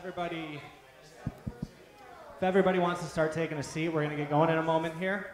everybody wants to start taking a seat, we're going to get going in a moment here.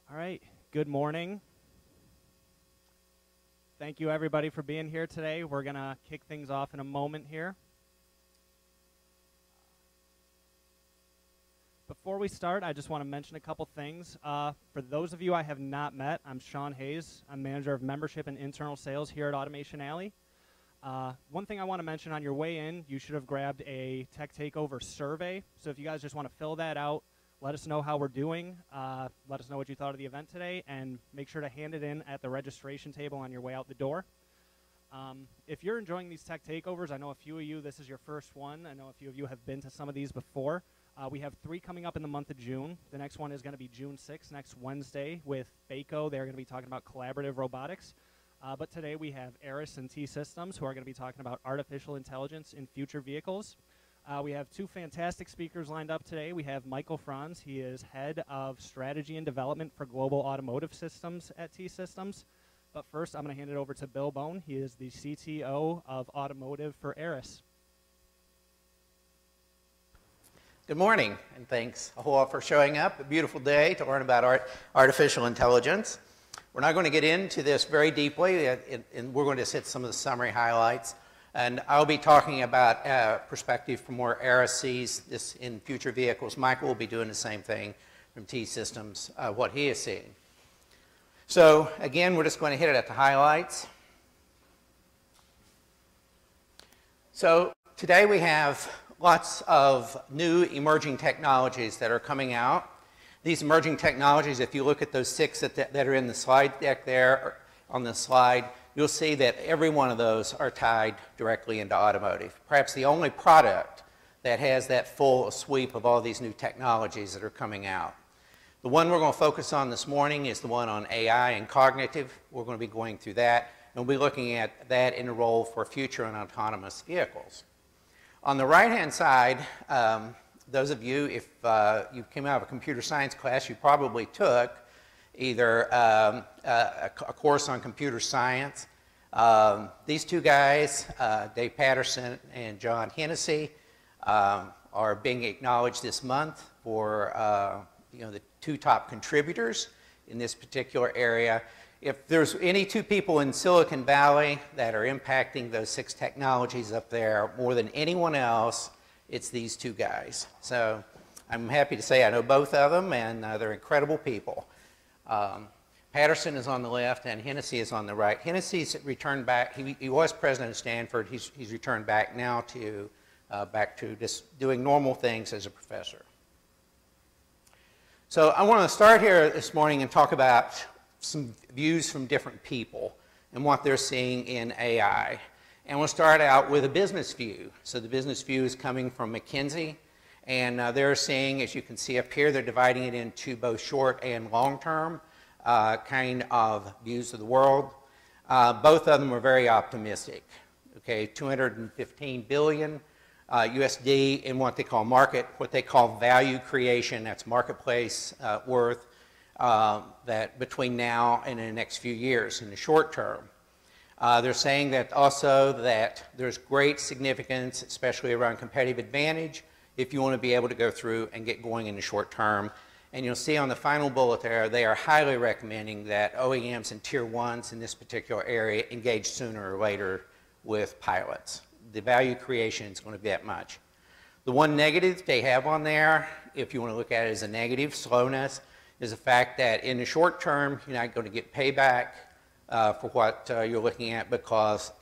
All right, good morning. Thank you everybody for being here today. We're going to kick things off in a moment here. Before we start, I just want to mention a couple things. For those of you I have not met, I'm Sean Hayes. I'm Manager of Membership and Internal Sales here at Automation Alley. One thing I want to mention on your way in, you should have grabbed a Tech Takeover survey. So if you guys just want to fill that out, let us know how we're doing. Let us know what you thought of the event today, and make sure to hand it in at the registration table on your way out the door. If you're enjoying these Tech Takeovers, I know a few of you, this is your first one. I know a few of you have been to some of these before. We have 3 coming up in the month of June. The next one is going to be June 6th, next Wednesday, with Baco. They're going to be talking about collaborative robotics. But today we have Aras and T-Systems, who are going to be talking about artificial intelligence in future vehicles. We have 2 fantastic speakers lined up today. We have Michael Franz. He is Head of Strategy and Development for Global Automotive Systems at T-Systems. But first, I'm going to hand it over to Bill Bone. He is the CTO of Automotive for Aras. Good morning, and thanks a whole lot for showing up. A beautiful day to learn about artificial intelligence. We're not going to get into this very deeply, and we're going to hit some of the summary highlights. And I'll be talking about perspective from where Aras sees this in future vehicles. Michael will be doing the same thing from T-Systems, what he is seeing. So again, we're just going to hit it at the highlights. So today we have lots of new emerging technologies that are coming out. These emerging technologies, if you look at those 6 that are in the slide deck there on the slide, you'll see that every one of those are tied directly into automotive. Perhaps the only product that has that full sweep of all these new technologies that are coming out. The one we're going to focus on this morning is the one on AI and cognitive. We're going to be going through that, and we'll be looking at that in a role for future and autonomous vehicles. On the right-hand side, those of you, if you came out of a computer science class, you probably took either a course on computer science. These 2 guys, Dave Patterson and John Hennessy, are being acknowledged this month for the 2 top contributors in this particular area. If there's any 2 people in Silicon Valley that are impacting those 6 technologies up there more than anyone else, it's these 2 guys. So I'm happy to say I know both of them, and they're incredible people. Patterson is on the left and Hennessy is on the right. Hennessy's returned back. He was president of Stanford. He's returned back now to back to just doing normal things as a professor. So I want to start here this morning and talk about some views from different people and what they're seeing in AI. And we'll start out with a business view. So the business view is coming from McKinsey. And they're saying, as you can see up here, they're dividing it into both short and long-term kind of views of the world. Both of them are very optimistic. Okay, 215 billion USD in what they call what they call value creation. That's marketplace worth that between now and in the next few years in the short term. They're saying that also that there's great significance, especially around competitive advantage, if you want to be able to go through and get going in the short term. And you'll see on the final bullet there, they are highly recommending that OEMs and Tier 1s in this particular area engage sooner or later with pilots. The value creation is going to be that much. The one negative they have on there, if you want to look at it as a negative, slowness, is the fact that in the short term, you're not going to get payback for what you're looking at because,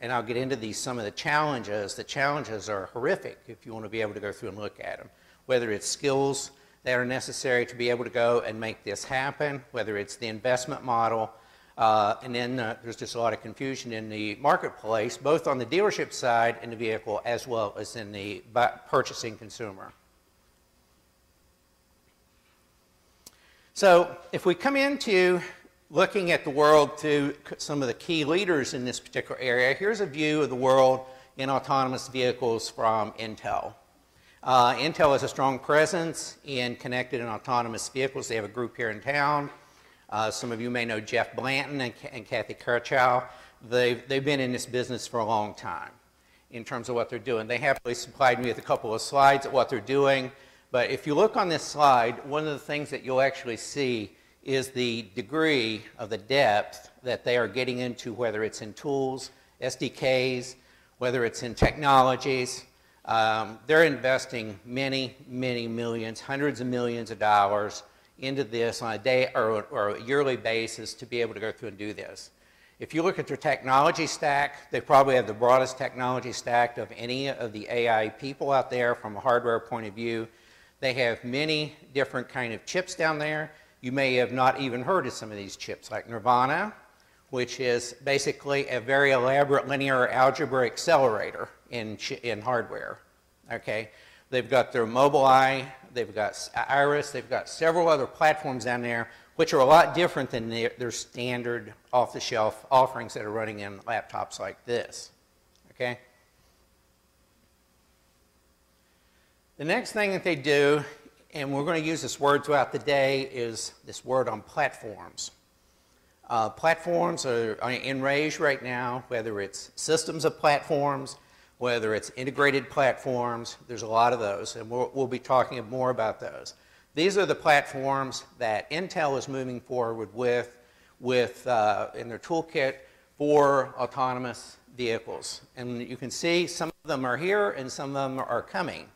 and I'll get into some of the challenges are horrific if you want to be able to go through and look at them. Whether it's skills that are necessary to be able to go and make this happen, whether it's the investment model, And then there's just a lot of confusion in the marketplace, both on the dealership side in the vehicle as well as in the purchasing consumer. So if we come into looking at the world through some of the key leaders in this particular area, here's a view of the world in autonomous vehicles from Intel. Intel has a strong presence in connected and autonomous vehicles. They have a group here in town. Some of you may know Jeff Blanton and Kathy Kirchow. They've been in this business for a long time in terms of what they're doing. They happily supplied me with a couple of slides of what they're doing. But if you look on this slide, one of the things that you'll actually see is the degree of the depth that they are getting into, whether it's in tools, SDKs, whether it's in technologies. They're investing many, many millions, hundreds of millions of dollars into this on a day or a yearly basis to be able to go through and do this. If you look at their technology stack, they probably have the broadest technology stack of any of the AI people out there from a hardware point of view. They have many different kind of chips down there. You may have not even heard of some of these chips, like Nirvana, which is basically a very elaborate linear algebra accelerator in hardware. Okay, they've got their Mobileye, they've got Aras, they've got several other platforms down there, which are a lot different than their standard off-the-shelf offerings that are running in laptops like this. Okay. The next thing that they do, and we're going to use this word throughout the day, is this word on platforms. Platforms are in rage right now, whether it's systems of platforms, whether it's integrated platforms. There's a lot of those, and we'll be talking more about those. These are the platforms that Intel is moving forward with in their toolkit for autonomous vehicles. And you can see some of them are here and some of them are coming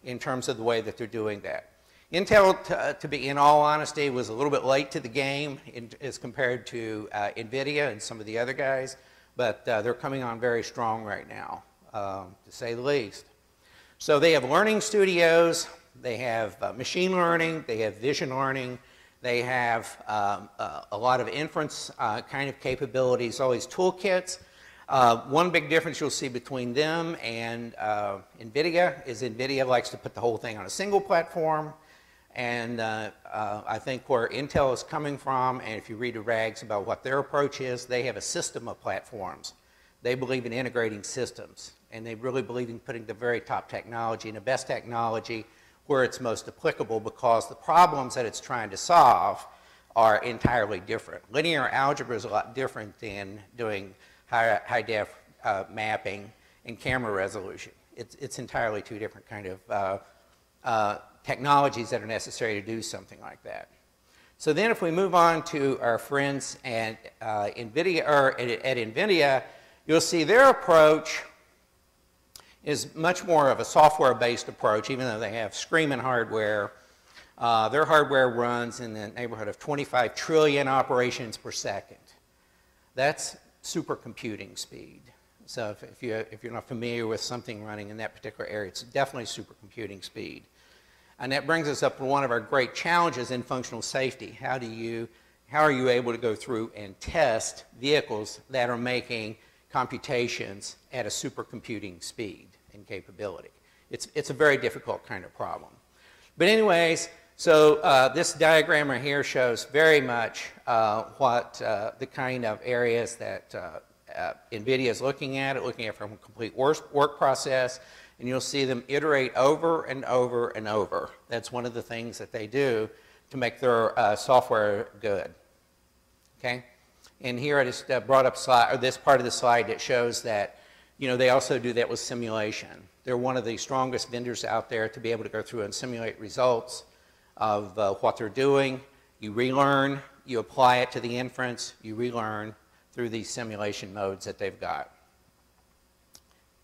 in terms of the way that they're doing that. Intel, to be in all honesty, was a little bit late to the game as compared to NVIDIA and some of the other guys, but they're coming on very strong right now, to say the least. So they have learning studios, they have machine learning, they have vision learning, they have a lot of inference kind of capabilities, all these toolkits. One big difference you'll see between them and NVIDIA is NVIDIA likes to put the whole thing on a single platform. And I think where Intel is coming from, and if you read the rags about what their approach is, they have a system of platforms. They believe in integrating systems, and they really believe in putting the very top technology and the best technology where it's most applicable, because the problems that it's trying to solve are entirely different. Linear algebra is a lot different than doing high-def mapping and camera resolution. It's entirely two different kind of technologies that are necessary to do something like that. So then if we move on to our friends at NVIDIA, at NVIDIA, you'll see their approach is much more of a software-based approach, even though they have screaming hardware. Their hardware runs in the neighborhood of 25 trillion operations per second. That's supercomputing speed. So if you're not familiar with something running in that particular area, it's definitely supercomputing speed. And that brings us up to one of our great challenges in functional safety. How are you able to go through and test vehicles that are making computations at a supercomputing speed and capability? It's a very difficult kind of problem. But anyways, so this diagram right here shows very much what the kind of areas that NVIDIA is looking at from a complete work process. And you'll see them iterate over and over and over. That's one of the things that they do to make their software good. Okay? And here I just brought up this part of the slide that shows that, they also do that with simulation. They're one of the strongest vendors out there to be able to go through and simulate results of what they're doing. You relearn, you apply it to the inference, you relearn through these simulation modes that they've got.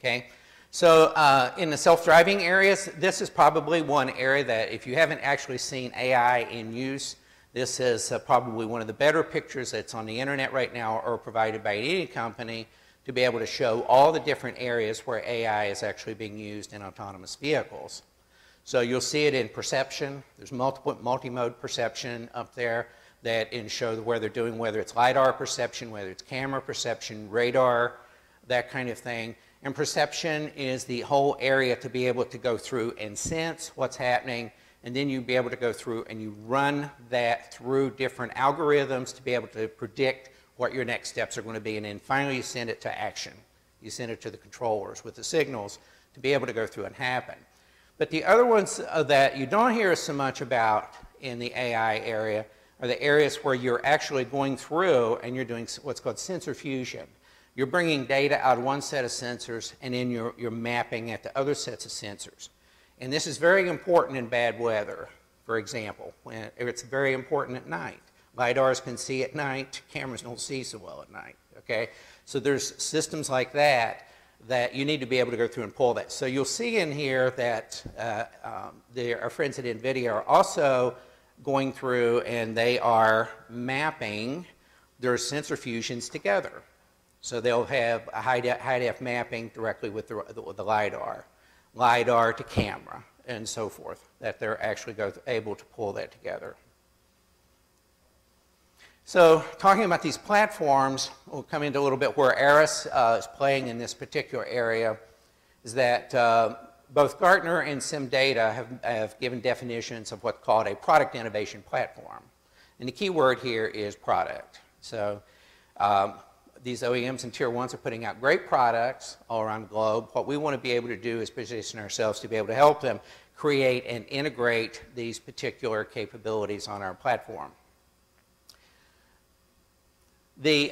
Okay? So in the self-driving areas, this is probably one area that if you haven't actually seen AI in use, this is probably one of the better pictures that's on the internet right now or provided by any company to be able to show all the different areas where AI is actually being used in autonomous vehicles. So you'll see it in perception. There's multi-mode perception up there. that show where they're doing, whether it's LiDAR perception, whether it's camera perception, radar, that kind of thing. And perception is the whole area to be able to go through and sense what's happening, and then you'd be able to go through and you run that through different algorithms to be able to predict what your next steps are going to be, and then finally you send it to action. You send it to the controllers with the signals to be able to go through and happen. But the other ones that you don't hear so much about in the AI area are the areas where you're actually going through and you're doing what's called sensor fusion. You're bringing data out of one set of sensors and then you're mapping at the other sets of sensors. And this is very important in bad weather, for example. It's very important at night. LiDARs can see at night, cameras don't see so well at night, okay? So there's systems like that that you need to be able to go through and pull that. So you'll see in here that our friends at NVIDIA are also going through and they are mapping their sensor fusions together. So they'll have a high-def mapping directly with the LiDAR, LiDAR to camera, and so forth, that they're actually able to pull that together. So talking about these platforms, we'll come into a little bit where Aras is playing in this particular area, is that both Gartner and SimData have given definitions of what's called a product innovation platform. And the key word here is product. So these OEMs and Tier 1s are putting out great products all around the globe. What we want to be able to do is position ourselves to be able to help them create and integrate these particular capabilities on our platform. The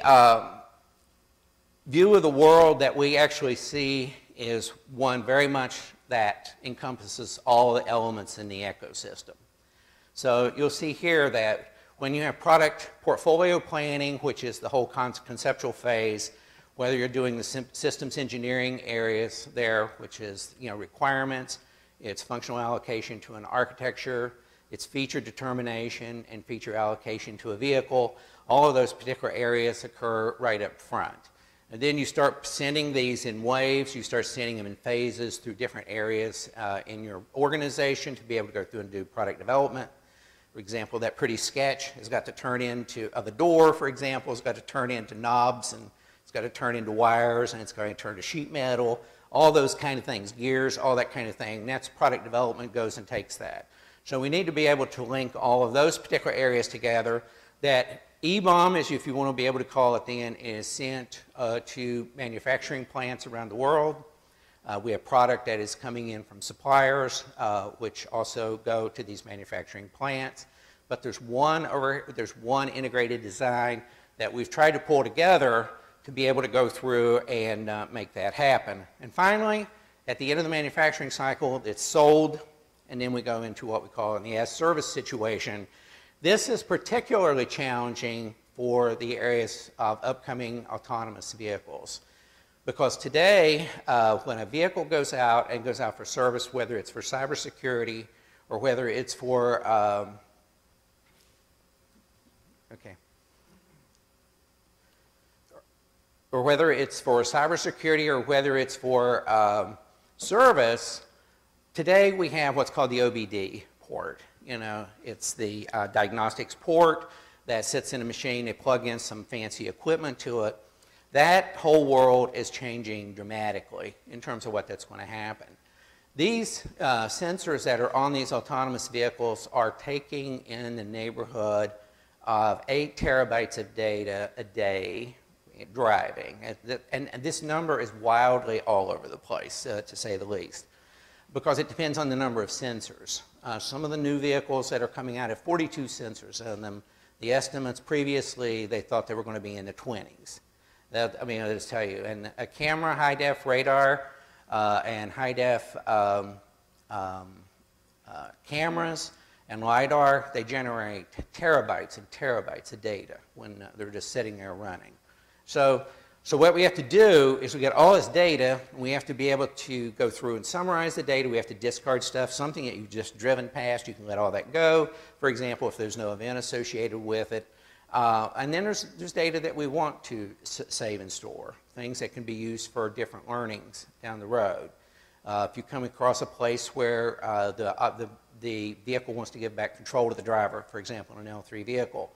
view of the world that we actually see is one very much that encompasses all the elements in the ecosystem. So you'll see here that when you have product portfolio planning, which is the whole conceptual phase, whether you're doing the systems engineering areas there, which is requirements, it's functional allocation to an architecture, it's feature determination and feature allocation to a vehicle. All of those particular areas occur right up front. And then you start sending these in waves, you start sending them in phases through different areas in your organization to be able to go through and do product development. For example, that pretty sketch has got to turn into, the door, for example, has got to turn into knobs, and it's got to turn into wires, and it's going to turn to sheet metal, all those kind of things, gears, all that kind of thing. That's product development goes and takes that. So we need to be able to link all of those particular areas together. That E-bomb, as if you want to be able to call it then, is sent to manufacturing plants around the world. We have product that is coming in from suppliers, which also go to these manufacturing plants. But there's one integrated design that we've tried to pull together to be able to go through and make that happen. And finally, at the end of the manufacturing cycle, it's sold, and then we go into what we call an as-service situation. This is particularly challenging for the areas of upcoming autonomous vehicles. Because today, when a vehicle goes out and goes out for service, whether it's for cybersecurity or whether it's for, or whether it's for cybersecurity or whether it's for service, today we have what's called the OBD port. It's the diagnostics port that sits in a machine. They plug in some fancy equipment to it. That whole world is changing dramatically in terms of what that's going to happen. These sensors that are on these autonomous vehicles are taking in the neighborhood of 8 terabytes of data a day driving. And this number is wildly all over the place, to say the least, because it depends on the number of sensors. Some of the new vehicles that are coming out have 42 sensors on them. The estimates previously, they thought they were going to be in the 20s. I'll just tell you, and a camera, high-def radar, and high-def cameras and LiDAR, they generate terabytes and terabytes of data when they're just sitting there running. So what we have to do is we get all this data, and we have to be able to go through and summarize the data. We have to discard stuff, something that you've just driven past, you can let all that go. For example, if there's no event associated with it. And then there's data that we want to save and store, things that can be used for different learnings down the road. If you come across a place where the vehicle wants to give back control to the driver, for example, in an L3 vehicle,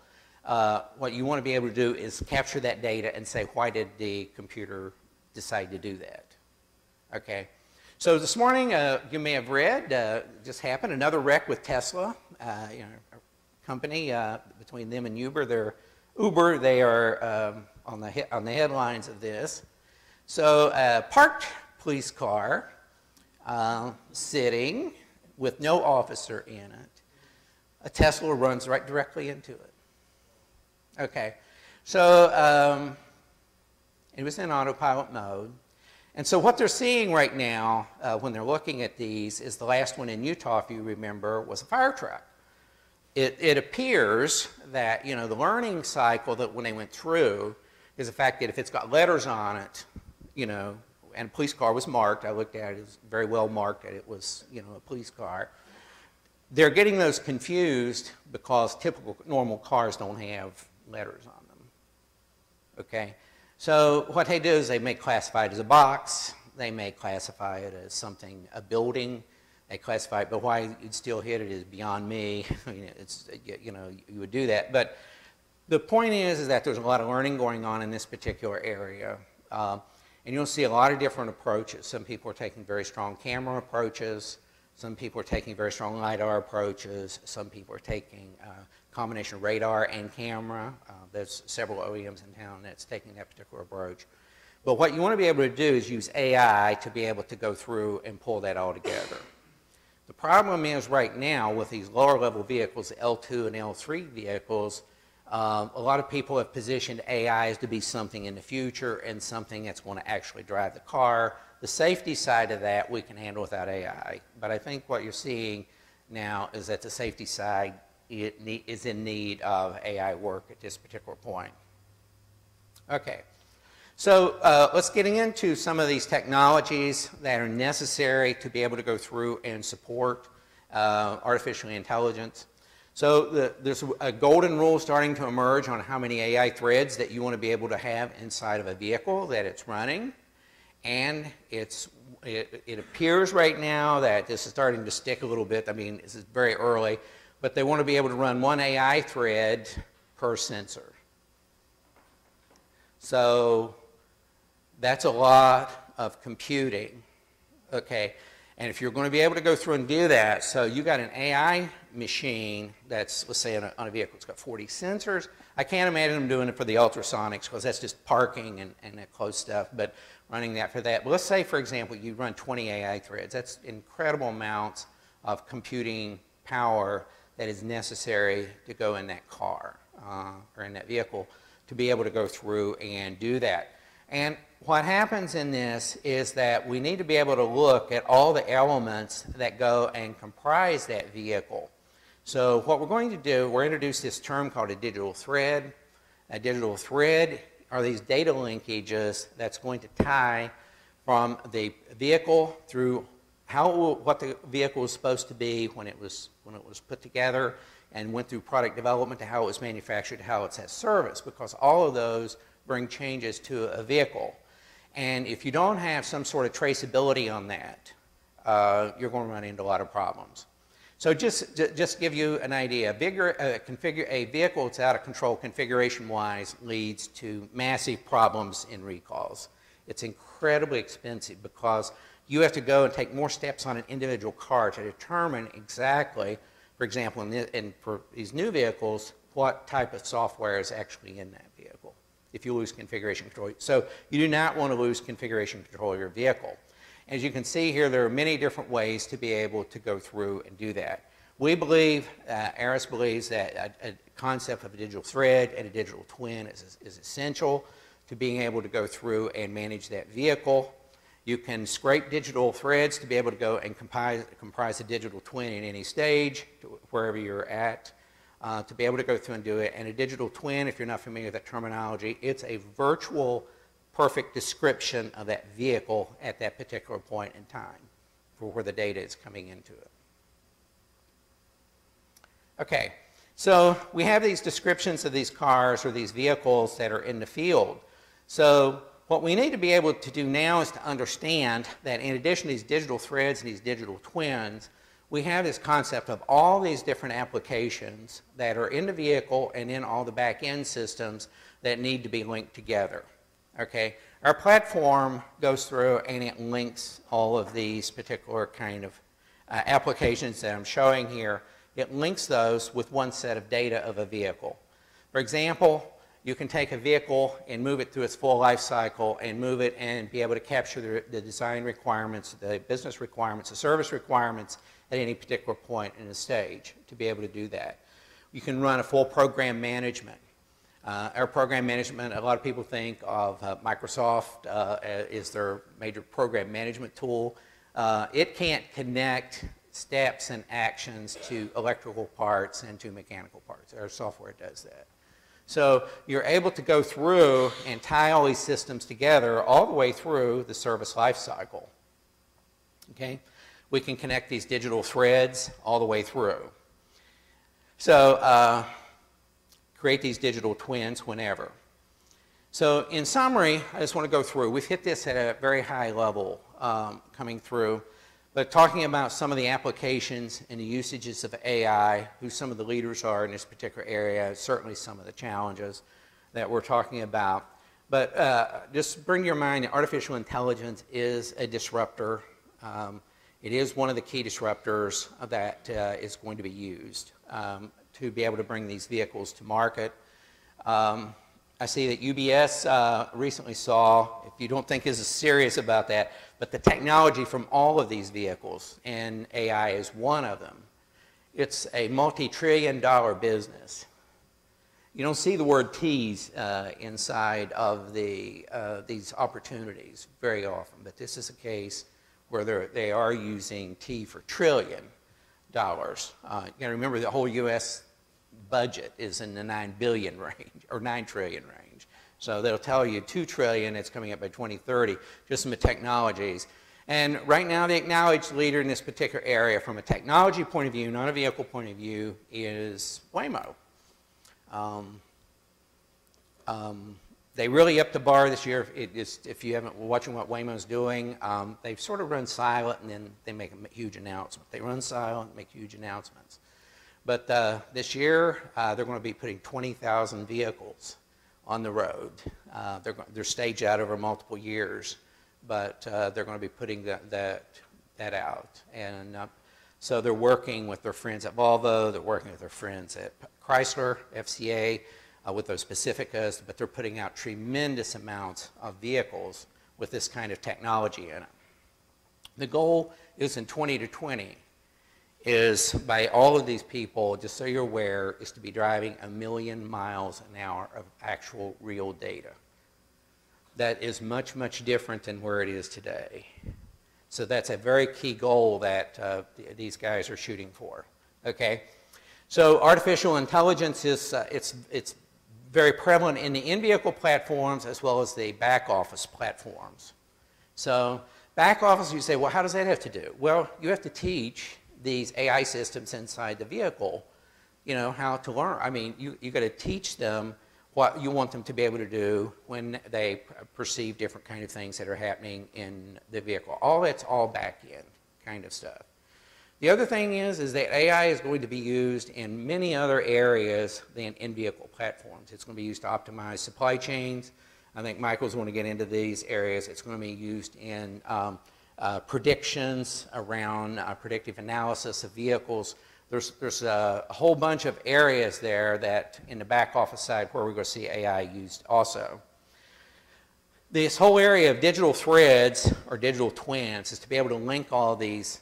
what you want to be able to do is capture that data and say, why did the computer decide to do that? Okay. So this morning, you may have read, just happened, another wreck with Tesla, you know, a company between them and Uber. They are on the headlines of this. So parked police car sitting with no officer in it. A Tesla runs right directly into it. Okay, so it was in autopilot mode. And so what they're seeing right now when they're looking at these is the last one in Utah, if you remember, was a fire truck. It appears that, you know, the learning cycle that when they went through is the fact that if it's got letters on it, you know, and a police car was marked, I looked at it, it was very well marked that it was, you know, a police car. They're getting those confused because typical normal cars don't have letters on them. Okay? So what they do is they may classify it as a box, they may classify it as something, a building, they classify it, but why you'd still hit it is beyond me. I mean, it's, you know, you would do that. But the point is that there's a lot of learning going on in this particular area. And you'll see a lot of different approaches. Some people are taking very strong camera approaches. Some people are taking very strong LiDAR approaches. Some people are taking combination of radar and camera. There's several OEMs in town that's taking that particular approach. But what you want to be able to do is use AI to be able to go through and pull that all together. The problem is right now with these lower level vehicles, L2 and L3 vehicles, a lot of people have positioned AI as to be something in the future and something that's going to actually drive the car. The safety side of that we can handle without AI. But I think what you're seeing now is that the safety side is in need of AI work at this particular point. Okay, so let's get into some of these technologies that are necessary to be able to go through and support artificial intelligence. So there's a golden rule starting to emerge on how many AI threads that you want to be able to have inside of a vehicle that it's running. And it appears right now that this is starting to stick a little bit. I mean, this is very early, but they want to be able to run one AI thread per sensor. So that's a lot of computing, okay? And if you're going to be able to go through and do that, so you got an AI machine that's, let's say on a vehicle, it's got 40 sensors. I can't imagine them doing it for the ultrasonics because that's just parking and that close stuff, but running that for that. But let's say, for example, you run 20 AI threads. That's incredible amounts of computing power that is necessary to go in that car or in that vehicle to be able to go through and do that. And what happens in this is that we need to be able to look at all the elements that go and comprise that vehicle. So what we're going to do, we're introduce this term called a digital thread. A digital thread are these data linkages that's going to tie from the vehicle through what the vehicle was supposed to be when it was put together and went through product development to how it was manufactured to how it's at service, because all of those bring changes to a vehicle. And if you don't have some sort of traceability on that, you're going to run into a lot of problems. So just give you an idea, a vehicle that's out of control configuration-wise leads to massive problems in recalls. It's incredibly expensive because you have to go and take more steps on an individual car to determine exactly, for example, for these new vehicles, what type of software is actually in that vehicle if you lose configuration control. So you do not want to lose configuration control of your vehicle. As you can see here, there are many different ways to be able to go through and do that. We believe, Aras believes that a concept of a digital thread and a digital twin is essential to being able to go through and manage that vehicle. You can scrape digital threads to be able to go and comprise a digital twin in any stage, wherever you're at, to be able to go through and do it. And a digital twin, if you're not familiar with that terminology, it's a virtual perfect description of that vehicle at that particular point in time for where the data is coming into it. Okay, so we have these descriptions of these cars or these vehicles that are in the field. So what we need to be able to do now is to understand that in addition to these digital threads and these digital twins, we have this concept of all these different applications that are in the vehicle and in all the back-end systems that need to be linked together. Okay? Our platform goes through and it links all of these particular kind of applications that I'm showing here. It links those with one set of data of a vehicle. For example, you can take a vehicle and move it through its full life cycle and move it and be able to capture the design requirements, the business requirements, the service requirements at any particular point in the stage to be able to do that. You can run a full program management. Our program management, a lot of people think of Microsoft as their major program management tool. It can't connect steps and actions to electrical parts and to mechanical parts. Our software does that. So you're able to go through and tie all these systems together all the way through the service life cycle. Okay? We can connect these digital threads all the way through. So create these digital twins whenever. So in summary, I just want to go through. We've hit this at a very high level coming through. But talking about some of the applications and the usages of AI, who some of the leaders are in this particular area, certainly some of the challenges that we're talking about. But just bring to your mind that artificial intelligence is a disruptor. It is one of the key disruptors that is going to be used to be able to bring these vehicles to market. I see that UBS recently saw, if you don't think is serious about that, but the technology from all of these vehicles, and AI is one of them, it's a multi-trillion-dollar business. You don't see the word T's inside of these opportunities very often, but this is a case where they are using T for trillion dollars. You got to remember the whole U.S. budget is in the 9 billion range, or 9 trillion range. So they'll tell you 2 trillion, it's coming up by 2030, just some technologies. And right now, the acknowledged leader in this particular area from a technology point of view, not a vehicle point of view, is Waymo. They really upped the bar this year. If you haven't been watching what Waymo's doing, they've sort of run silent and then they make a huge announcement. They run silent, make huge announcements. But this year, they're going to be putting 20,000 vehicles on the road. They're staged out over multiple years, but they're going to be putting that out. And so they're working with their friends at Volvo, they're working with their friends at Chrysler, FCA, with those Pacificas, but they're putting out tremendous amounts of vehicles with this kind of technology in it. The goal is in 2020 is by all of these people, just so you're aware, is to be driving 1 million miles an hour of actual real data. That is much, much different than where it is today. So that's a very key goal that these guys are shooting for. Okay? So artificial intelligence is it's very prevalent in the in-vehicle platforms as well as the back office platforms. So back office, you say, well, how does that have to do? Well, you have to teach these AI systems inside the vehicle, you know, how to learn. I mean, you got to teach them what you want them to be able to do when they perceive different kind of things that are happening in the vehicle. All that's all back-end kind of stuff. The other thing is that AI is going to be used in many other areas than in-vehicle platforms. It's going to be used to optimize supply chains. I think Michael's going to get into these areas. It's going to be used in predictions around predictive analysis of vehicles. There's a whole bunch of areas there that in the back office side where we're going to see AI used also. This whole area of digital threads or digital twins is to be able to link all these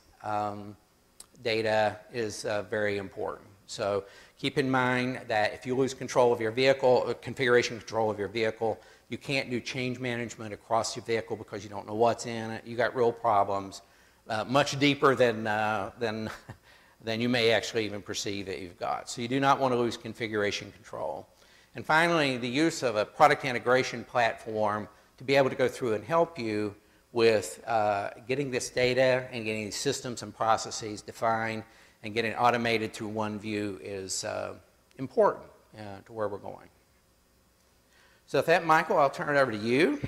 data is very important. So keep in mind that if you lose control of your vehicle, configuration control of your vehicle, you can't do change management across your vehicle because you don't know what's in it. You got real problems, much deeper than you may actually even perceive that you've got. So you do not want to lose configuration control. And finally, the use of a product integration platform to be able to go through and help you with getting this data and getting these systems and processes defined and getting it automated through one view is important to where we're going. So with that, Michael, I'll turn it over to you.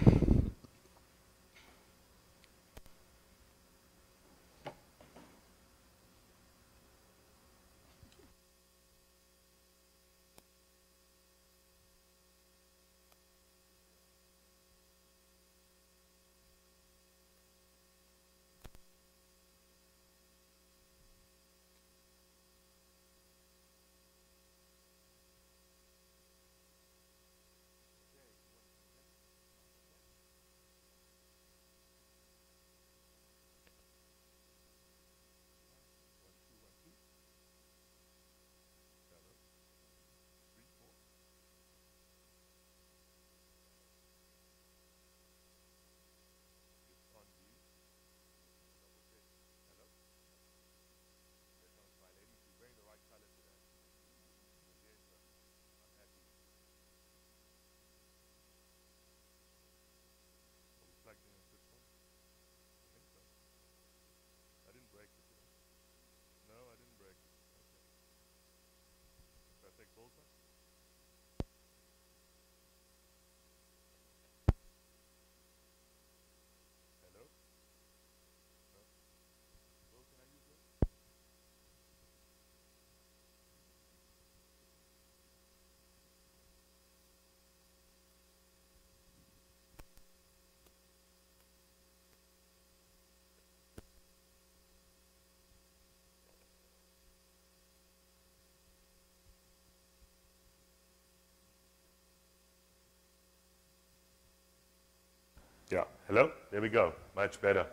Yeah, hello? There we go. Much better.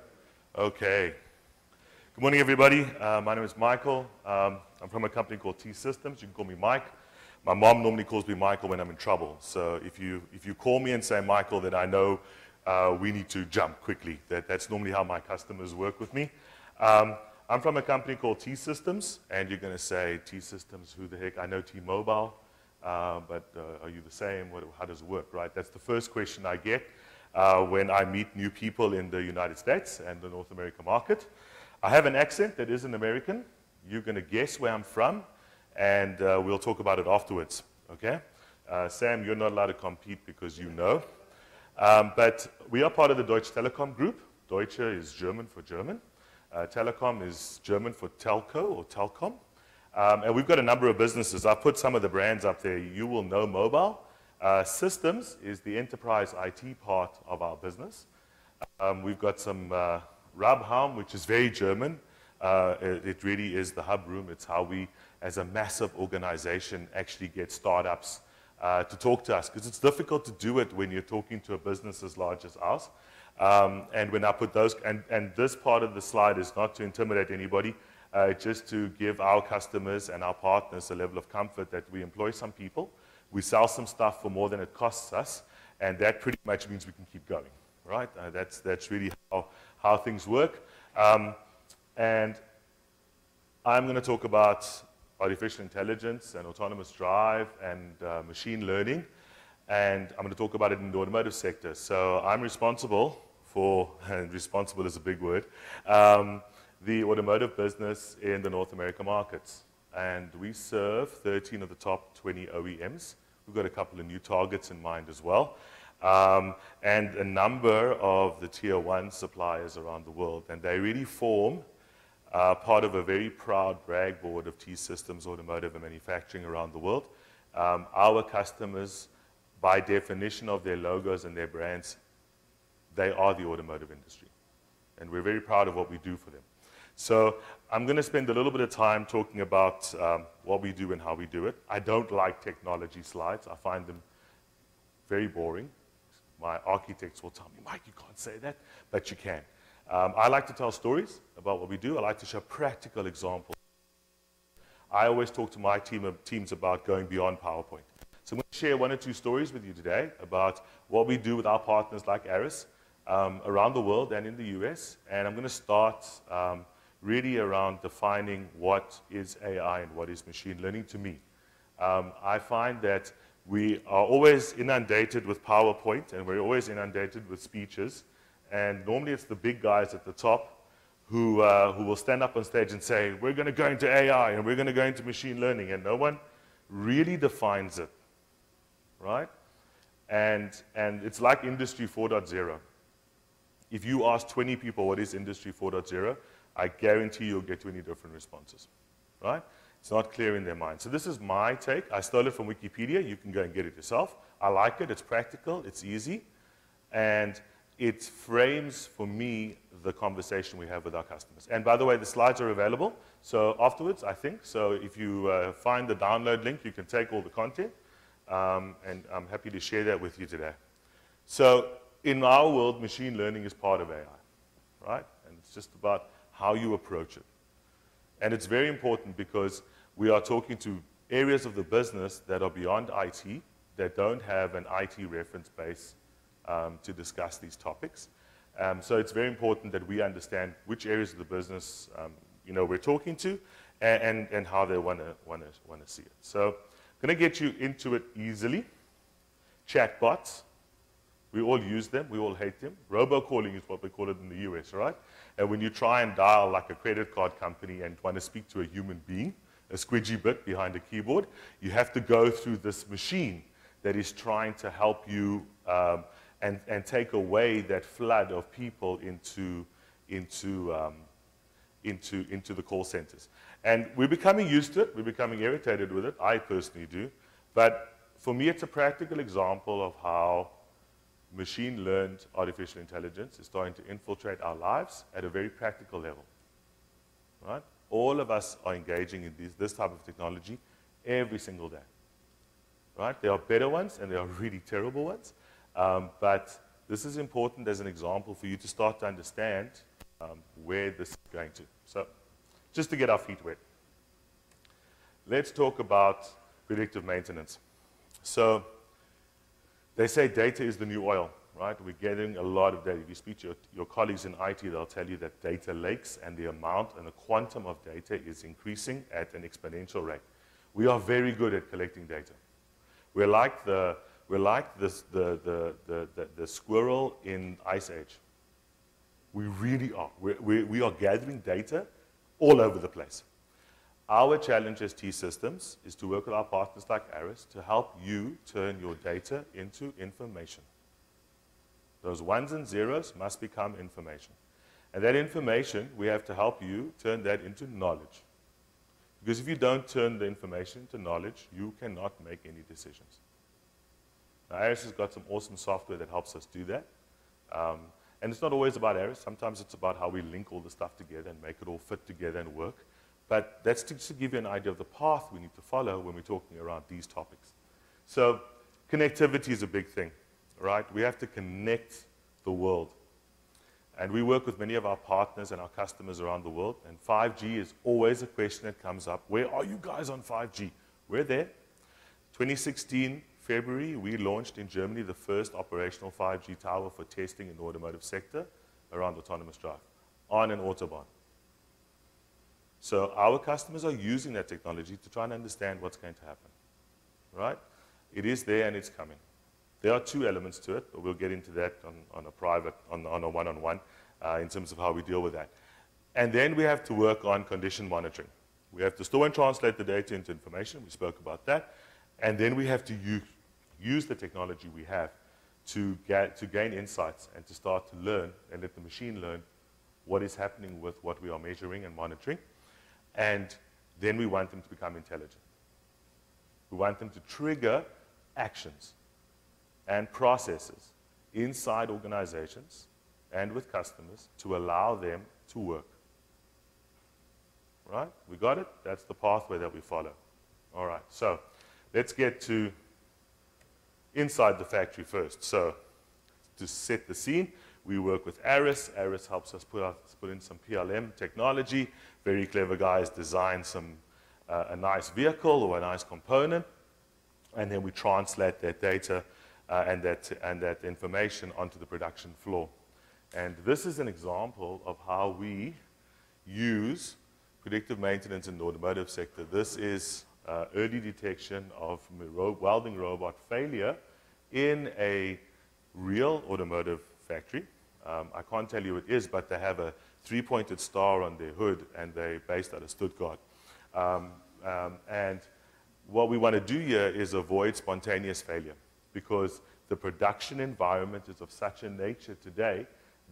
Okay. Good morning, everybody. My name is Michael. I'm from a company called T-Systems. You can call me Mike. My mom normally calls me Michael when I'm in trouble. So if you call me and say Michael, then I know we need to jump quickly. That's normally how my customers work with me. I'm from a company called T-Systems, and you're going to say, T-Systems, who the heck? I know T-Mobile, but are you the same? How does it work, right? That's the first question I get when I meet new people in the United States and the North America market. I have an accent that isn't American. You're going to guess where I'm from, and we'll talk about it afterwards, okay? Sam, you're not allowed to compete because you know. But we are part of the Deutsche Telekom group. Deutsche is German for German. Telekom is German for telco or telcom. And we've got a number of businesses. I've put some of the brands up there. You will know mobile. Systems is the enterprise IT part of our business. We've got some Rabhaum, which is very German. It really is the hub room. It's how we, as a massive organization, actually get startups to talk to us. Because it's difficult to do it when you're talking to a business as large as ours. And when I put those, and this part of the slide is not to intimidate anybody, just to give our customers and our partners a level of comfort that we employ some people, we sell some stuff for more than it costs us, and that pretty much means we can keep going, right? That's really how things work. And I'm going to talk about artificial intelligence and autonomous drive and machine learning, and I'm going to talk about it in the automotive sector. So I'm responsible for, and responsible is a big word, the automotive business in the North America markets. And we serve 13 of the top 20 OEMs. We've got a couple of new targets in mind as well. And a number of the tier 1 suppliers around the world. And they really form part of a very proud brag board of T-Systems, automotive and manufacturing around the world. Our customers, by definition of their logos and their brands, they are the automotive industry. And we're very proud of what we do for them. So I'm going to spend a little bit of time talking about what we do and how we do it. I don't like technology slides. I find them very boring. My architects will tell me, Mike, you can't say that, but you can. I like to tell stories about what we do. I like to show practical examples. I always talk to my teams about going beyond PowerPoint. So I'm going to share 1 or 2 stories with you today about what we do with our partners like Aras around the world and in the US. And I'm going to start really around defining what is AI and what is machine learning to me. I find that we are always inundated with PowerPoint, and we're always inundated with speeches. And normally it's the big guys at the top who will stand up on stage and say, we're going to go into AI and we're going to go into machine learning, and no one really defines it, right? And it's like Industry 4.0. If you ask 20 people what is Industry 4.0, I guarantee you'll get 20 different responses, right? It's not clear in their mind. So this is my take. I stole it from Wikipedia. You can go and get it yourself. I like it. It's practical. It's easy. And it frames, for me, the conversation we have with our customers. And by the way, the slides are available. So afterwards, I think. So if you find the download link, you can take all the content. And I'm happy to share that with you today. So in our world, machine learning is part of AI, right? And it's just about how you approach it. And it's very important because we are talking to areas of the business that are beyond IT, that don't have an IT reference base to discuss these topics. So it's very important that we understand which areas of the business we're talking to and how they want to see it. So I'm going to get you into it easily. Chatbots. We all use them. We all hate them. Robocalling is what we call it in the US, right? And when you try and dial like a credit card company and want to speak to a human being, a squidgy bit behind a keyboard, you have to go through this machine that is trying to help you and take away that flood of people into the call centers. And we're becoming used to it. We're becoming irritated with it. I personally do. But for me, it's a practical example of how machine-learned artificial intelligence is starting to infiltrate our lives at a very practical level, right? All of us are engaging in this type of technology every single day, right? There are better ones and there are really terrible ones, but this is important as an example for you to start to understand where this is going to. So, just to get our feet wet, let's talk about predictive maintenance. So, they say data is the new oil, right? We're getting a lot of data. If you speak to your colleagues in IT, they'll tell you that data lakes and the amount and the quantum of data is increasing at an exponential rate. We are very good at collecting data. We're like the squirrel in Ice Age. We really are. We are gathering data all over the place. Our challenge as T-Systems is to work with our partners like Aras to help you turn your data into information. Those ones and zeros must become information. And that information, we have to help you turn that into knowledge. Because if you don't turn the information into knowledge, you cannot make any decisions. Now, Aras has got some awesome software that helps us do that. And it's not always about Aras. Sometimes it's about how we link all the stuff together and make it all fit together and work. But that's just to give you an idea of the path we need to follow when we're talking around these topics. So connectivity is a big thing, right? We have to connect the world. And we work with many of our partners and our customers around the world. And 5G is always a question that comes up. Where are you guys on 5G? We're there. 2016, February, we launched in Germany the first operational 5G tower for testing in the automotive sector around autonomous drive on an Autobahn. So our customers are using that technology to try and understand what's going to happen, right? It is there and it's coming. There are two elements to it, but we'll get into that on a private, on a one-on-one in terms of how we deal with that. And then we have to work on condition monitoring. We have to store and translate the data into information. We spoke about that. And then we have to use the technology we have to gain insights and to start to learn and let the machine learn what is happening with what we are measuring and monitoring. And then we want them to become intelligent. We want them to trigger actions and processes inside organizations and with customers to allow them to work. Right? We got it? That's the pathway that we follow. All right, so let's get to inside the factory first. So to set the scene, we work with Aras. Aras helps us put in some PLM technology. Very clever guys design a nice vehicle or a nice component, and then we translate that data and that information onto the production floor. And this is an example of how we use predictive maintenance in the automotive sector. This is early detection of welding robot failure in a real automotive factory. I can't tell you who it is, but they have a three-pointed star on their hood, and they're based out of Stuttgart. And what we want to do here is avoid spontaneous failure, because the production environment is of such a nature today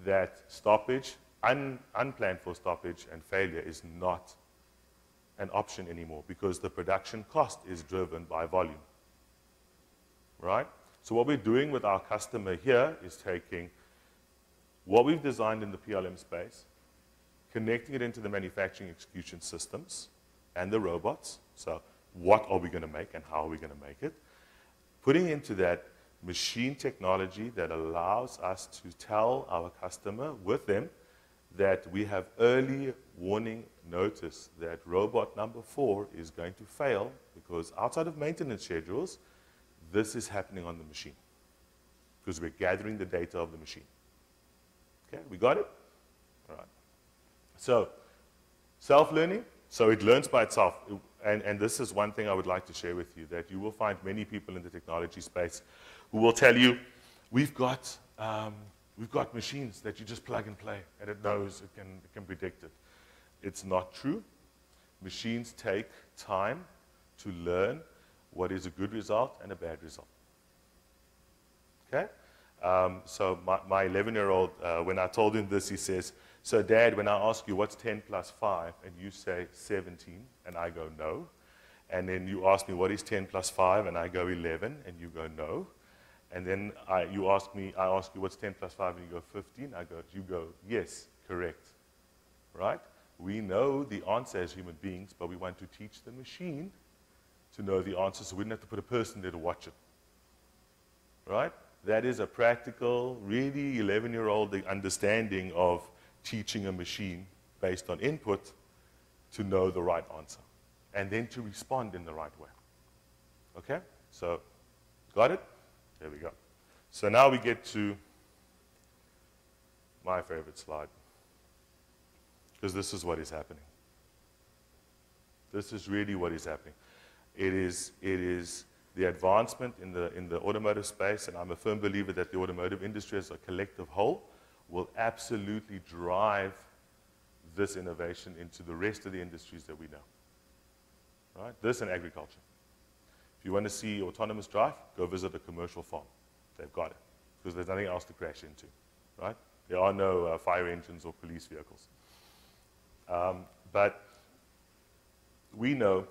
that stoppage, unplanned for stoppage and failure is not an option anymore, because the production cost is driven by volume. Right? So what we're doing with our customer here is taking what we've designed in the PLM space, connecting it into the manufacturing execution systems and the robots. So what are we going to make and how are we going to make it? Putting into that machine technology that allows us to tell our customer with them that we have early warning notice that robot number 4 is going to fail, because outside of maintenance schedules, this is happening on the machine, because we're gathering the data of the machine. Okay, we got it? All right. So, self-learning, so it learns by itself. And this is one thing I would like to share with you, that you will find many people in the technology space who will tell you, we've got machines that you just plug and play, and it knows, it can predict it. It's not true. Machines take time to learn what is a good result and a bad result. Okay? So my 11-year-old, when I told him this, he says, so Dad, when I ask you what's 10 plus 5, and you say 17, and I go no, and then you ask me what is 10 plus 5, and I go 11, and you go no, and then I ask you what's 10 plus 5, and you go 15, you go yes, correct, right? We know the answer as human beings, but we want to teach the machine to know the answer, so we don't have to put a person there to watch it, right? that is a practical, really 11-year-old understanding of teaching a machine based on input to know the right answer and then to respond in the right way. Okay? So, got it? There we go. So now we get to my favorite slide, because this is what is happening. This is really what is happening. It is the advancement in the automotive space, and I'm a firm believer that the automotive industry as a collective whole will absolutely drive this innovation into the rest of the industries that we know. Right? This and agriculture. If you want to see autonomous drive, go visit a commercial farm. They've got it, because there's nothing else to crash into. Right? There are no fire engines or police vehicles. But we know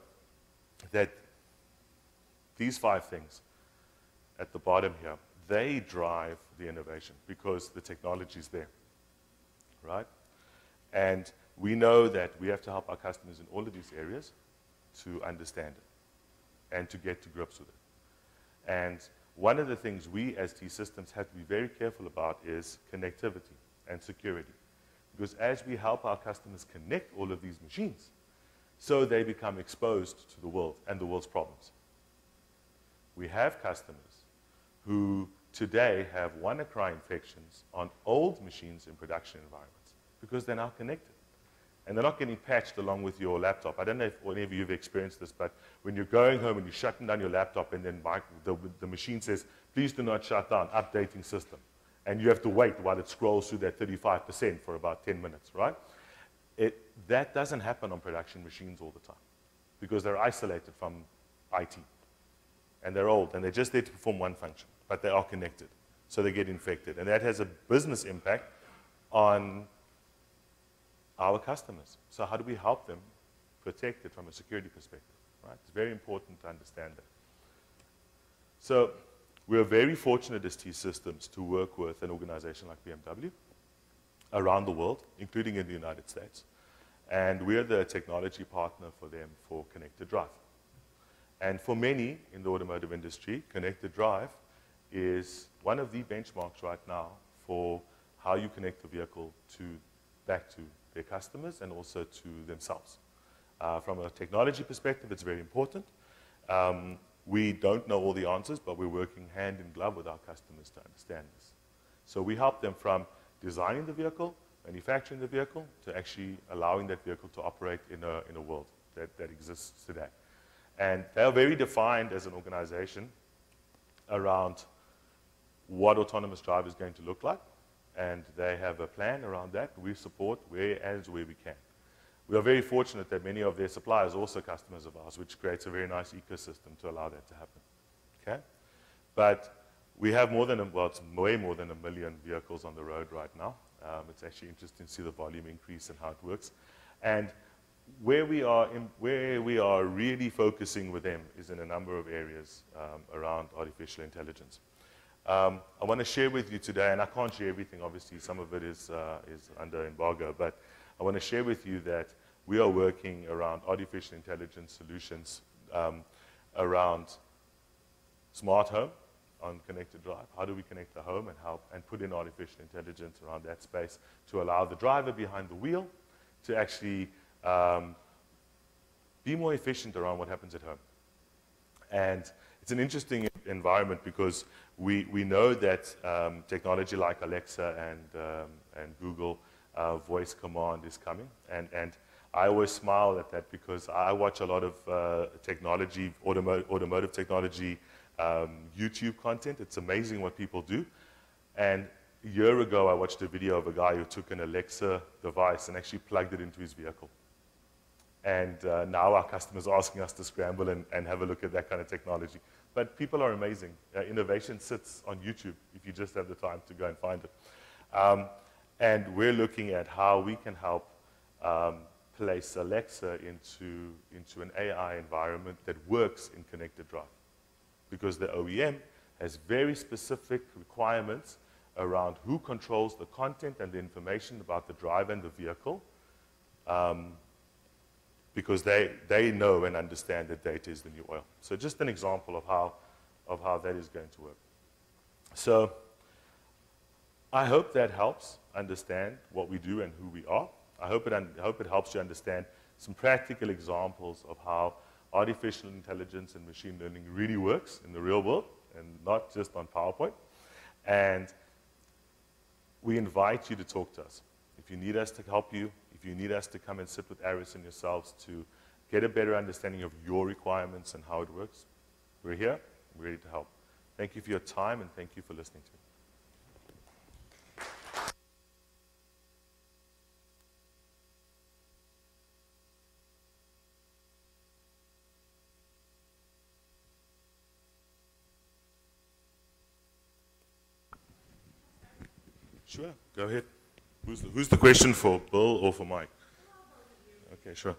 that these 5 things at the bottom here, they drive the innovation because the technology is there, right? And we know that we have to help our customers in all of these areas to understand it and to get to grips with it. And one of the things we as T-Systems have to be very careful about is connectivity and security. Because as we help our customers connect all of these machines, so they become exposed to the world and the world's problems. We have customers who today have WannaCry infections on old machines in production environments because they're now connected. And they're not getting patched along with your laptop. I don't know if any of you have experienced this, but when you're going home and you're shutting down your laptop and then the machine says, please do not shut down, updating system. And you have to wait while it scrolls through that 35% for about 10 minutes, right? That doesn't happen on production machines all the time because they're isolated from IT. And they're old, and they're just there to perform one function, but they are connected, so they get infected. And that has a business impact on our customers. So how do we help them protect it from a security perspective, right? It's very important to understand that. So we're very fortunate as T-Systems to work with an organization like BMW around the world, including in the United States. And we're the technology partner for them for connected drive. And for many in the automotive industry, connected drive is one of the benchmarks right now for how you connect the vehicle back to their customers and also to themselves. From a technology perspective, it's very important. We don't know all the answers, but we're working hand in glove with our customers to understand this. So we help them from designing the vehicle, manufacturing the vehicle, to actually allowing that vehicle to operate in a world that exists today. And they are very defined as an organization around what autonomous drive is going to look like. And they have a plan around that. We support where we can. We are very fortunate that many of their suppliers are also customers of ours, which creates a very nice ecosystem to allow that to happen. Okay? But we have it's way more than 1 million vehicles on the road right now. It's actually interesting to see the volume increase and how it works. And where we are really focusing with them is in a number of areas around artificial intelligence. I want to share with you today, and I can't share everything, obviously, some of it is under embargo, but I want to share with you that we are working around artificial intelligence solutions around smart home on connected drive. How do we connect the home and help and put in artificial intelligence around that space to allow the driver behind the wheel to actually be more efficient around what happens at home. And it's an interesting environment because we know that technology like Alexa and Google voice command is coming. And I always smile at that because I watch a lot of technology, automotive technology, YouTube content. It's amazing what people do. And a year ago, I watched a video of a guy who took an Alexa device and actually plugged it into his vehicle. And now our customers are asking us to scramble and have a look at that kind of technology. But people are amazing. Innovation sits on YouTube if you just have the time to go and find it. And we're looking at how we can help place Alexa into an AI environment that works in connected drive. Because the OEM has very specific requirements around who controls the content and the information about the driver and the vehicle. Because they know and understand that data is the new oil. So just an example of how that is going to work. So I hope that helps understand what we do and who we are. I hope it helps you understand some practical examples of how artificial intelligence and machine learning really works in the real world and not just on PowerPoint. And we invite you to talk to us. If you need us to help you, if you need us to come and sit with Aras and yourselves to get a better understanding of your requirements and how it works, we're here, we're ready to help. Thank you for your time and thank you for listening to me. Sure, go ahead. Who's the question for, Bill or for Mike? Okay, sure.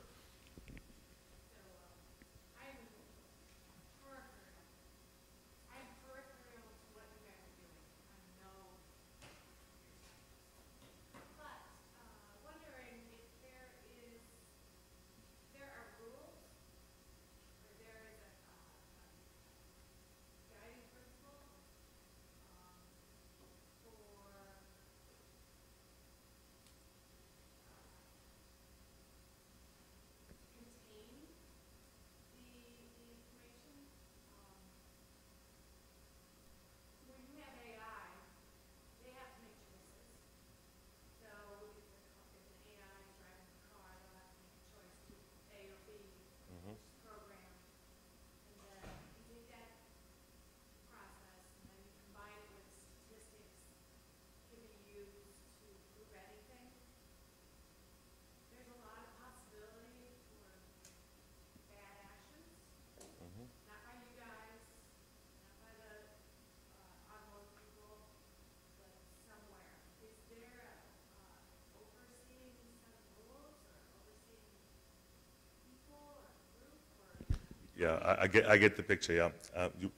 Yeah, I get the picture. Yeah,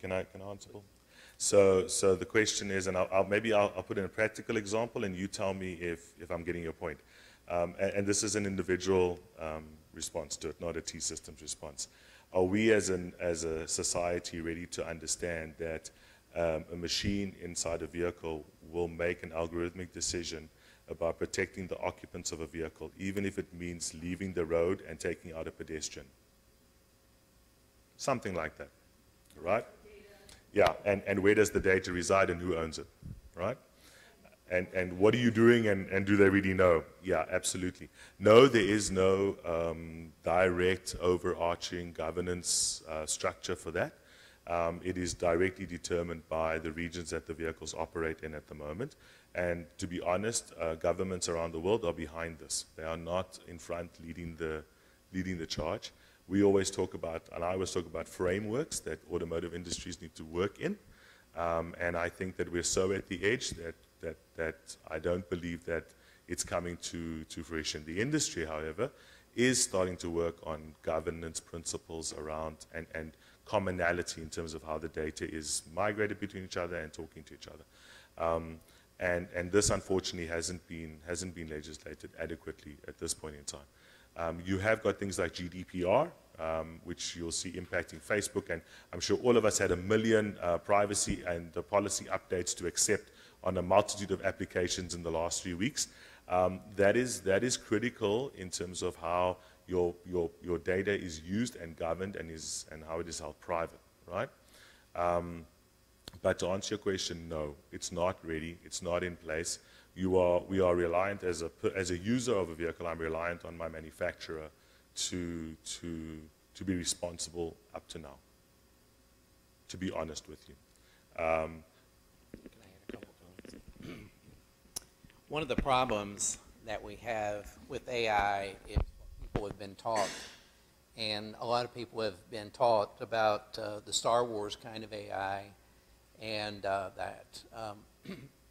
can I answer? So the question is, and maybe I'll put in a practical example, and you tell me if I'm getting your point. And this is an individual response to it, not a T-Systems response. Are we as a society ready to understand that a machine inside a vehicle will make an algorithmic decision about protecting the occupants of a vehicle, even if it means leaving the road and taking out a pedestrian? Something like that, right? Yeah, and where does the data reside and who owns it, right? And what are you doing and do they really know? Yeah, absolutely. No, there is no direct overarching governance structure for that. It is directly determined by the regions that the vehicles operate in at the moment. And to be honest, governments around the world are behind this. They are not in front leading the charge. We always talk about, and I always talk about frameworks that automotive industries need to work in. And I think that we're so at the edge that I don't believe that it's coming to fruition. The industry, however, is starting to work on governance principles around and commonality in terms of how the data is migrated between each other and talking to each other. And this, unfortunately, hasn't been legislated adequately at this point in time. You have got things like GDPR, which you'll see impacting Facebook, and I'm sure all of us had a million privacy and policy updates to accept on a multitude of applications in the last few weeks. That is critical in terms of how your data is used and governed and how it is held private, right? But to answer your question, no, it's not ready. It's not in place. We are reliant as a user of a vehicle. I'm reliant on my manufacturer to be responsible up to now. To be honest with you. Can I add a couple comments? One of the problems that we have with AI is what people have been taught, and a lot of people have been taught about the Star Wars kind of AI, and that.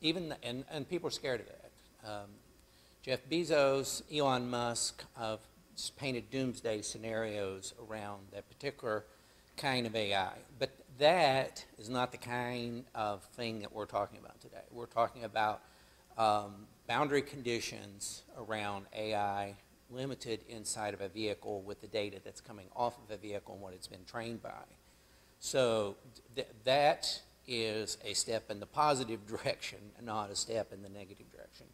And people are scared of that. Jeff Bezos, Elon Musk have painted doomsday scenarios around that particular kind of AI. But that is not the kind of thing that we're talking about today. We're talking about boundary conditions around AI limited inside of a vehicle with the data that's coming off of a vehicle and what it's been trained by. So that is a step in the positive direction and not a step in the negative direction.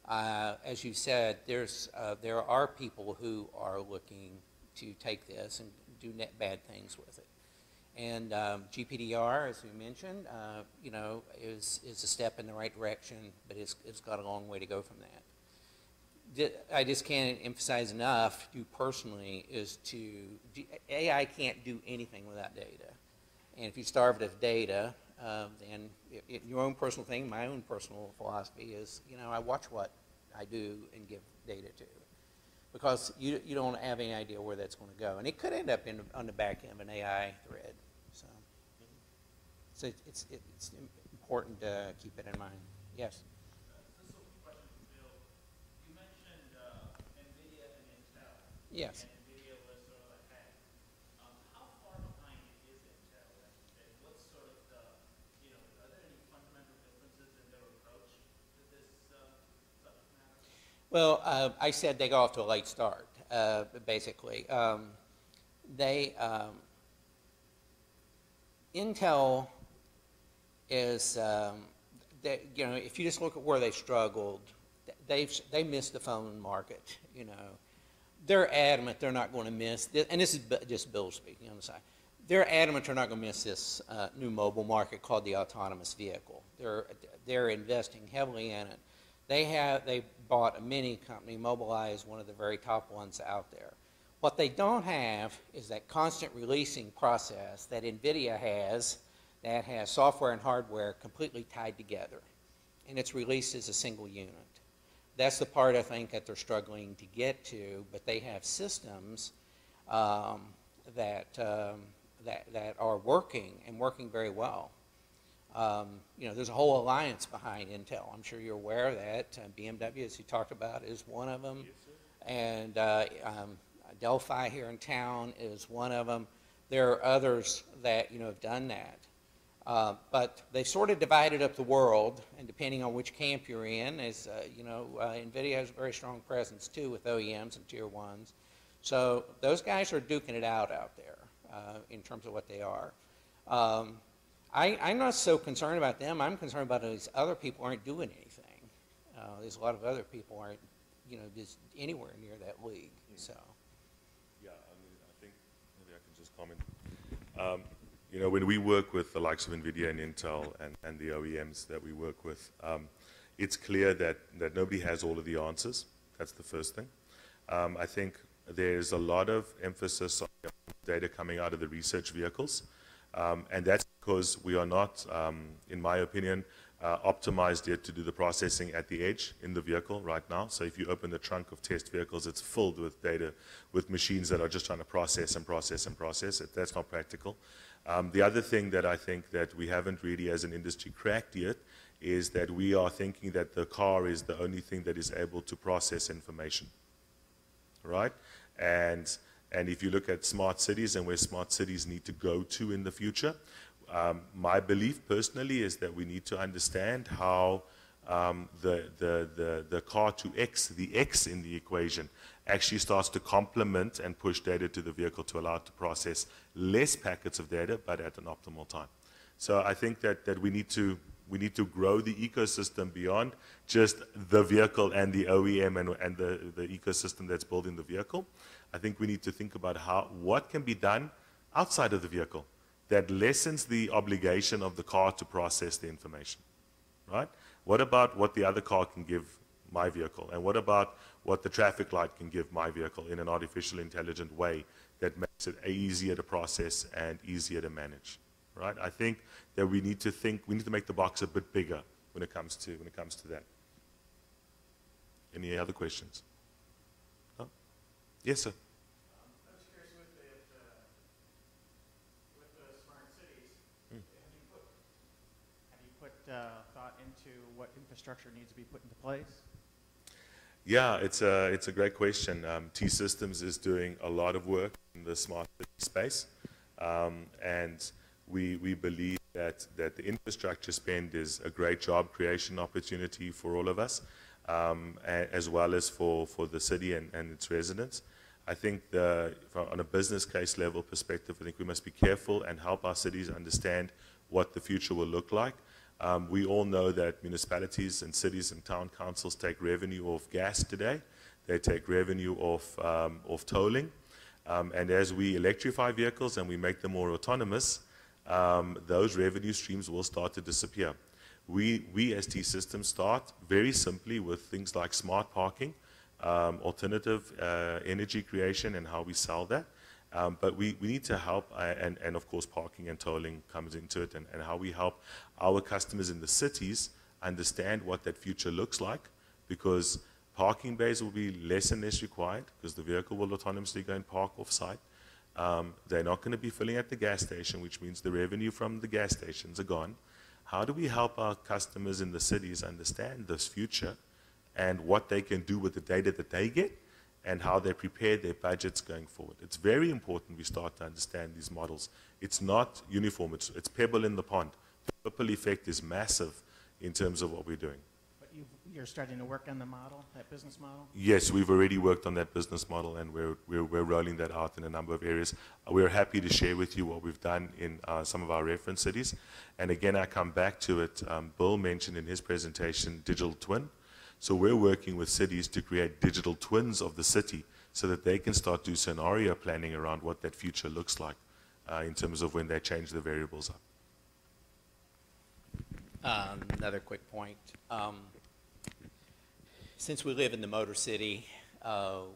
As you said, there are people who are looking to take this and do bad things with it. And GPDR, as we mentioned, you know, is a step in the right direction, but it's got a long way to go from that. I just can't emphasize enough, you personally, is AI can't do anything without data. And if you starve it of data, then your own personal thing, my own personal philosophy is, you know, I watch what I do and give data to. Because you don't have any idea where that's going to go. And it could end up on the back end of an AI thread. So it's important to keep it in mind. Yes? This is a question for Bill. You mentioned NVIDIA and Intel. Yes. And NVIDIA was sort of ahead. How far behind is Intel? And what's sort of the, you know, are there any fundamental differences in their approach to this subject matter? Well, I said they got off to a late start, basically. Intel is, you know, if you just look at where they struggled, they missed the phone market, you know. They're adamant they're not going to miss this, and this is just Bill speaking on the side. They're adamant they're not going to miss this new mobile market called the autonomous vehicle. They're investing heavily in it. They bought a mini company, Mobileye, one of the very top ones out there. What they don't have is that constant releasing process that NVIDIA has, that has software and hardware completely tied together, and it's released as a single unit. That's the part I think that they're struggling to get to, but they have systems that are working and working very well. You know, there's a whole alliance behind Intel. I'm sure you're aware of that. BMW, as you talked about, is one of them, and Delphi here in town is one of them. There are others that, you know, have done that. But they sort of divided up the world, and depending on which camp you're in, as you know, NVIDIA has a very strong presence too with OEMs and tier ones. So those guys are duking it out there in terms of what they are. I'm not so concerned about them. I'm concerned about these other people aren't doing anything. There's a lot of other people aren't, you know, just anywhere near that league. So. Yeah, I mean, I think maybe I can just comment. You know, when we work with the likes of NVIDIA and Intel and the OEMs that we work with, it's clear that nobody has all of the answers. That's the first thing. I think there's a lot of emphasis on data coming out of the research vehicles, and that's because we are not, in my opinion, optimized yet to do the processing at the edge in the vehicle right now. So if you open the trunk of test vehicles, it's filled with data, with machines that are just trying to process and process and process it. That's not practical. The other thing that I think that we haven't really as an industry cracked yet is that we are thinking that the car is the only thing that is able to process information, right? And if you look at smart cities and where smart cities need to go to in the future, my belief personally is that we need to understand how the car to X, the X in the equation, actually starts to complement and push data to the vehicle to allow it to process less packets of data, but at an optimal time. So I think that we need to grow the ecosystem beyond just the vehicle and the OEM and the ecosystem that's built in the vehicle. I think we need to think about what can be done outside of the vehicle that lessens the obligation of the car to process the information, right? What about what the other car can give my vehicle? And what about what the traffic light can give my vehicle in an artificial intelligent way that makes it easier to process and easier to manage, right? I think that we need to make the box a bit bigger when it comes to that. Any other questions? No? Yes, sir. I was curious with the smart cities, have you put thought into what infrastructure needs to be put into place? Yeah, it's a great question. T-Systems is doing a lot of work in the smart city space, and we believe that the infrastructure spend is a great job creation opportunity for all of us, as well as for the city and its residents. I think on a business case level perspective, I think we must be careful and help our cities understand what the future will look like. We all know that municipalities and cities and town councils take revenue off gas today. They take revenue off tolling. And as we electrify vehicles and we make them more autonomous, those revenue streams will start to disappear. We as T-Systems start very simply with things like smart parking, alternative energy creation and how we sell that. But we need to help, and of course parking and tolling comes into it, and how we help our customers in the cities understand what that future looks like, because parking bays will be less and less required because the vehicle will autonomously go and park off-site. They're not going to be filling at the gas station, which means the revenue from the gas stations are gone. How do we help our customers in the cities understand this future and what they can do with the data that they get, and how they prepare their budgets going forward? It's very important we start to understand these models. It's not uniform. It's pebble in the pond. The ripple effect is massive in terms of what we're doing. But you're starting to work on the model, that business model? Yes, we've already worked on that business model, and we're rolling that out in a number of areas. We're happy to share with you what we've done in some of our reference cities. And again, I come back to it. Bill mentioned in his presentation digital twin. So we're working with cities to create digital twins of the city so that they can start do scenario planning around what that future looks like in terms of when they change the variables up. Another quick point. Since we live in the Motor City,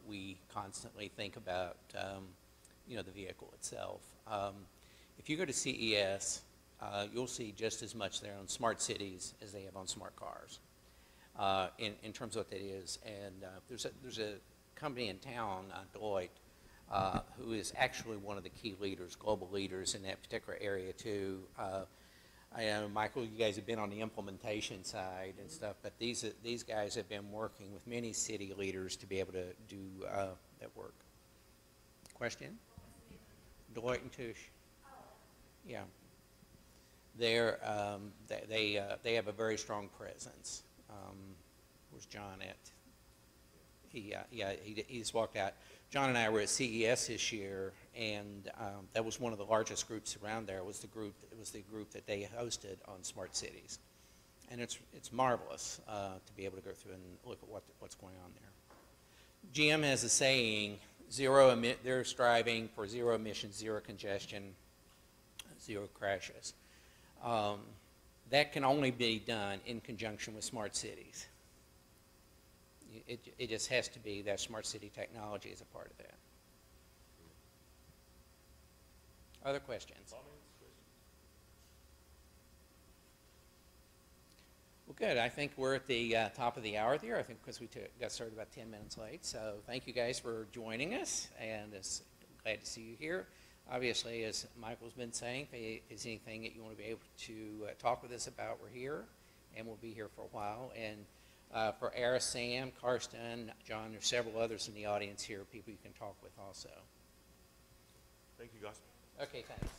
we constantly think about the vehicle itself. If you go to CES, you'll see just as much there on smart cities as they have on smart cars. In terms of what that is. And there's a company in town, Deloitte, who is actually one of the key leaders, global leaders in that particular area too. I know, Michael, you guys have been on the implementation side and stuff, but these guys have been working with many city leaders to be able to do that work. Question? Deloitte and Touche. Yeah. They have a very strong presence. Where's John at? He just walked out. John and I were at CES this year, and that was one of the largest groups around there. It was the group that they hosted on smart cities, and it's marvelous to be able to go through and look at what's going on there. GM has a saying: they're striving for zero emissions, zero congestion, zero crashes. That can only be done in conjunction with smart cities. It just has to be that smart city technology is a part of that. Other questions? Well, good. I think we're at the top of the hour there. I think because we got started about 10 minutes late. So thank you guys for joining us, and it's glad to see you here. Obviously, as Michael's been saying, if there's anything that you want to be able to talk with us about, we're here, and we'll be here for a while. And for Aras, Sam, Karsten, John, there's several others in the audience here, people you can talk with also. Thank you, guys. Okay, thanks.